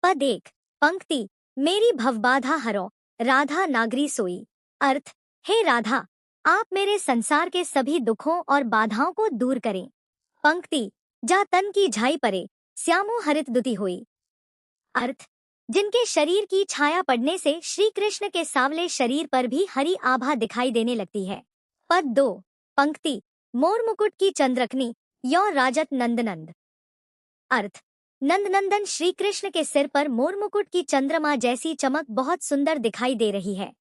पद 1। पंक्ति, मेरी भवबाधा हरो, राधा नागरी सोई। अर्थ, हे राधा, आप मेरे संसार के सभी दुखों और बाधाओं को दूर करें। पंक्ति, जा तन की झाई परे, श्यामो हरित दुति होई। अर्थ, जिनके शरीर की छाया पड़ने से श्री कृष्ण के सांवले शरीर पर भी हरी आभा दिखाई देने लगती है। पद 2। पंक्ति, मोर मुकुट की चंद्रकनी, यो राजत नंदनंद। अर्थ, नंदनंदन श्री कृष्ण के सिर पर मोर मुकुट की चंद्रमा जैसी चमक बहुत सुंदर दिखाई दे रही है।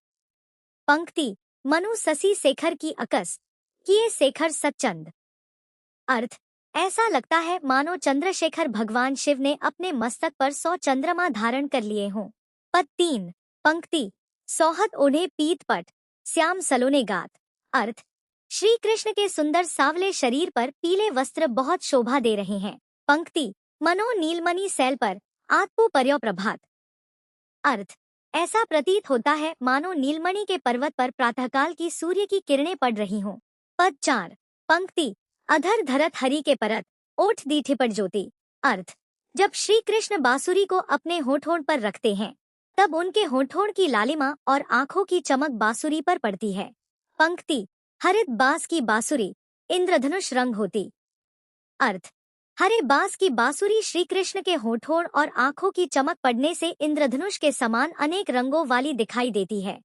पंक्ति, मनु ससी शेखर की अकस, किए शेखर सच्चंद। अर्थ, ऐसा लगता है मानो चंद्रशेखर भगवान शिव ने अपने मस्तक पर 100 चंद्रमा धारण कर लिए हों। पद 3। पंक्ति, सौहत ओढ़े पीत पट, श्याम सलोने गात। अर्थ, श्री कृष्ण के सुंदर सांवले शरीर पर पीले वस्त्र बहुत शोभा दे रहे हैं। पंक्ति, मनो नीलमणि सैल पर, आत्पु पर्यो प्रभात। अर्थ, ऐसा प्रतीत होता है मानो नीलमणि के पर्वत पर प्रातःकाल की सूर्य की किरणें पड़ रही हों। पद 4। पंक्ति, अधर धरत हरि के परत, ओठ दी ठिपट ज्योति। अर्थ, जब श्री कृष्ण बांसुरी को अपने होठों पर रखते हैं तब उनके होठों की लालिमा और आंखों की चमक बांसुरी पर पड़ती है। पंक्ति, हरित बांस की बांसुरी, इंद्रधनुष रंग होती। अर्थ, हरे बांस की बांसुरी श्री कृष्ण के होठों और आंखों की चमक पड़ने से इंद्रधनुष के समान अनेक रंगों वाली दिखाई देती है।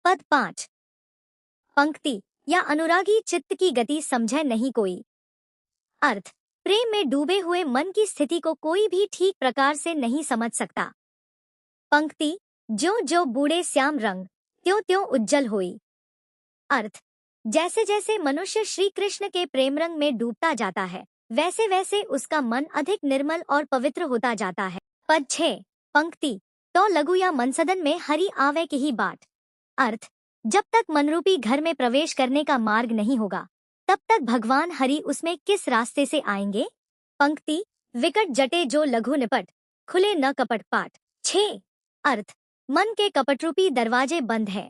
पद 5। पंक्ति, या अनुरागी चित्त की गति समझे नहीं कोई। अर्थ, प्रेम में डूबे हुए मन की स्थिति को कोई भी ठीक प्रकार से नहीं समझ सकता। पंक्ति, ज्यों ज्यों बूढ़े श्याम रंग, त्यों त्यों उज्जवल होई। अर्थ, जैसे जैसे मनुष्य श्री कृष्ण के प्रेम रंग में डूबता जाता है वैसे वैसे उसका मन अधिक निर्मल और पवित्र होता जाता है। पद 6। पंक्ति, तो लघु या मनसदन में हरि आवे की ही बाट। अर्थ, जब तक मनरूपी घर में प्रवेश करने का मार्ग नहीं होगा तब तक भगवान हरि उसमें किस रास्ते से आएंगे। पंक्ति, विकट जटे जो लघु निपट, खुले न कपट पाट। 6। अर्थ, मन के कपटरूपी दरवाजे बंद है।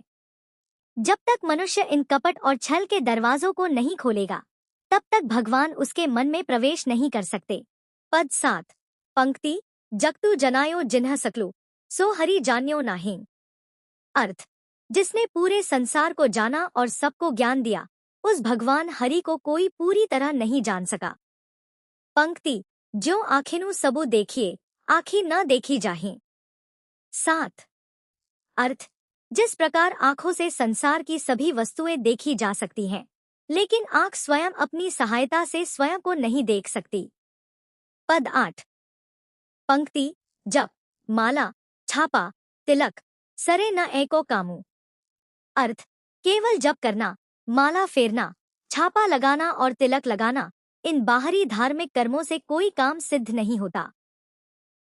जब तक मनुष्य इन कपट और छल के दरवाजों को नहीं खोलेगा तब तक भगवान उसके मन में प्रवेश नहीं कर सकते। पद 7। पंक्ति, जगतु जनायो जिन्ह सकलु, सो हरि जान्यो नाहीं। अर्थ, जिसने पूरे संसार को जाना और सबको ज्ञान दिया उस भगवान हरि को कोई पूरी तरह नहीं जान सका। पंक्ति, ज्यों आखिनु सबु देखिए, आखी न देखी जाहीं। 7। अर्थ, जिस प्रकार आंखों से संसार की सभी वस्तुएं देखी जा सकती हैं लेकिन आंख स्वयं अपनी सहायता से स्वयं को नहीं देख सकती। पद 8। पंक्ति, जप, माला, छापा, तिलक, सरे न एको कामू। अर्थ, केवल जप करना, माला फेरना, छापा लगाना और तिलक लगाना, इन बाहरी धार्मिक कर्मों से कोई काम सिद्ध नहीं होता।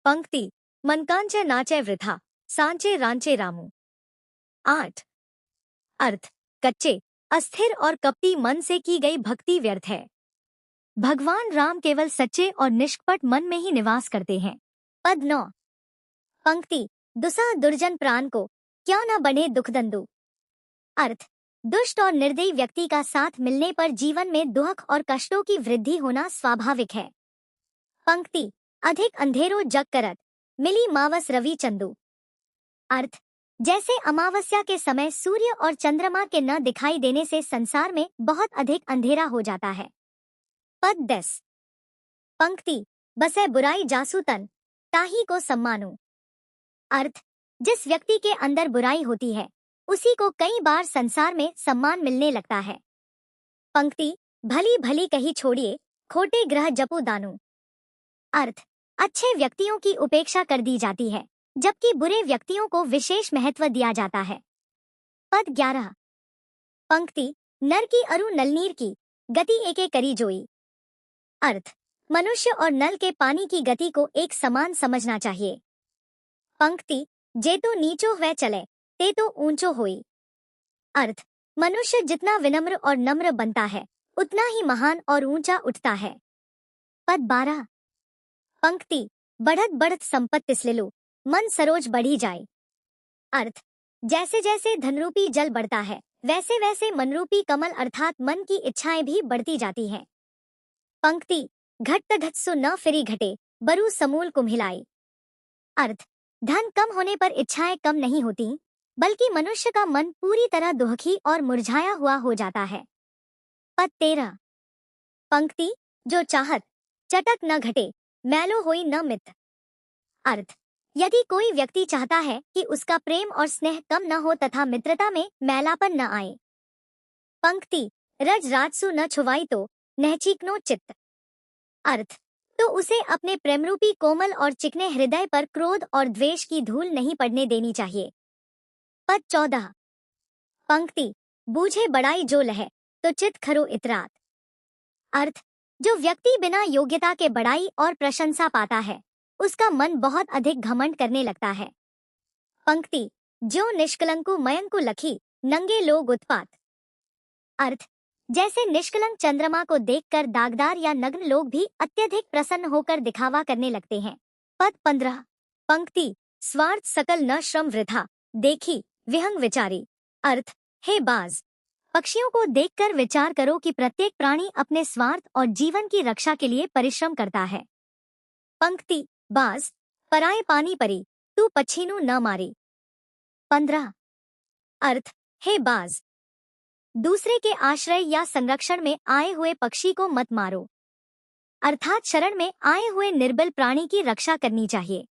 पंक्ति, मनकांचे नाचे वृथा, सांचे रांचे रामू। 8। अर्थ, कच्चे, अस्थिर और कपटी मन से की गई भक्ति व्यर्थ है। भगवान राम केवल सच्चे और निष्कपट मन में ही निवास करते हैं। पद 9। पंक्ति, दुसा दुर्जन प्राण को, क्या न बने दुखदंडु। अर्थ, दुष्ट और निर्दयी व्यक्ति का साथ मिलने पर जीवन में दुख और कष्टों की वृद्धि होना स्वाभाविक है। पंक्ति, अधिक अंधेरो जग करत, मिली मावस रवि चंदू। अर्थ, जैसे अमावस्या के समय सूर्य और चंद्रमा के न दिखाई देने से संसार में बहुत अधिक अंधेरा हो जाता है। पद 10। पंक्ति, बसे बुराई जासु तन, ताही को सम्मानु। अर्थ, जिस व्यक्ति के अंदर बुराई होती है उसी को कई बार संसार में सम्मान मिलने लगता है। पंक्ति, भली भली कही छोड़िए, खोटे ग्रह जपु दानु। अर्थ, अच्छे व्यक्तियों की उपेक्षा कर दी जाती है जबकि बुरे व्यक्तियों को विशेष महत्व दिया जाता है। पद 11। पंक्ति, नर की अरु नलनीर की, गति एके करी जोई। अर्थ, मनुष्य और नल के पानी की गति को एक समान समझना चाहिए। पंक्ति, जे तो नीचो वह चले, ते तो ऊंचो होई। अर्थ, मनुष्य जितना विनम्र और नम्र बनता है उतना ही महान और ऊंचा उठता है। पद 12। पंक्ति, बढ़त बढ़त संपत्ति स्लिलु, मन सरोज बढ़ी जाए। अर्थ, जैसे जैसे धनरूपी जल बढ़ता है वैसे वैसे मनरूपी कमल अर्थात मन की इच्छाएं भी बढ़ती जाती हैं। पंक्ति, घट घट सु न फिरी घटे, बरु समूल कुम्हिलाई। अर्थ, धन कम होने पर इच्छाएं कम नहीं होती, बल्कि मनुष्य का मन पूरी तरह दुखी और मुरझाया हुआ हो जाता है। पद 13। पंक्ति, जो चाहत चटक न घटे, मैलो होई न मित। अर्थ, यदि कोई व्यक्ति चाहता है कि उसका प्रेम और स्नेह कम न हो तथा मित्रता में मैलापन न आए। पंक्ति, रज राजसु न छुवाई तो नहचीकनो चित्त। अर्थ, तो उसे अपने प्रेमरूपी कोमल और चिकने हृदय पर क्रोध और द्वेष की धूल नहीं पड़ने देनी चाहिए। पद 14। पंक्ति, बूझे बड़ाई जो लहे तो चित खरो इतरात। अर्थ, जो व्यक्ति बिना योग्यता के बड़ाई और प्रशंसा पाता है, उसका मन बहुत अधिक घमंड करने लगता है। पंक्ति, जो निष्कलंकु मयंकु लखी नंगे लोग उत्पात। अर्थ, जैसे निष्कलंक चंद्रमा को देखकर दागदार या नग्न लोग भी अत्यधिक प्रसन्न होकर दिखावा करने लगते हैं। पद 15। पंक्ति, स्वार्थ सकल न श्रम वृथा देखी विहंग विचारी। अर्थ, हे बाज, पक्षियों को देखकर विचार करो कि प्रत्येक प्राणी अपने स्वार्थ और जीवन की रक्षा के लिए परिश्रम करता है। पंक्ति, बाज, पराए पानी परी तू पछीनु न मारी। 15। अर्थ, हे बाज, दूसरे के आश्रय या संरक्षण में आए हुए पक्षी को मत मारो, अर्थात शरण में आए हुए निर्बल प्राणी की रक्षा करनी चाहिए।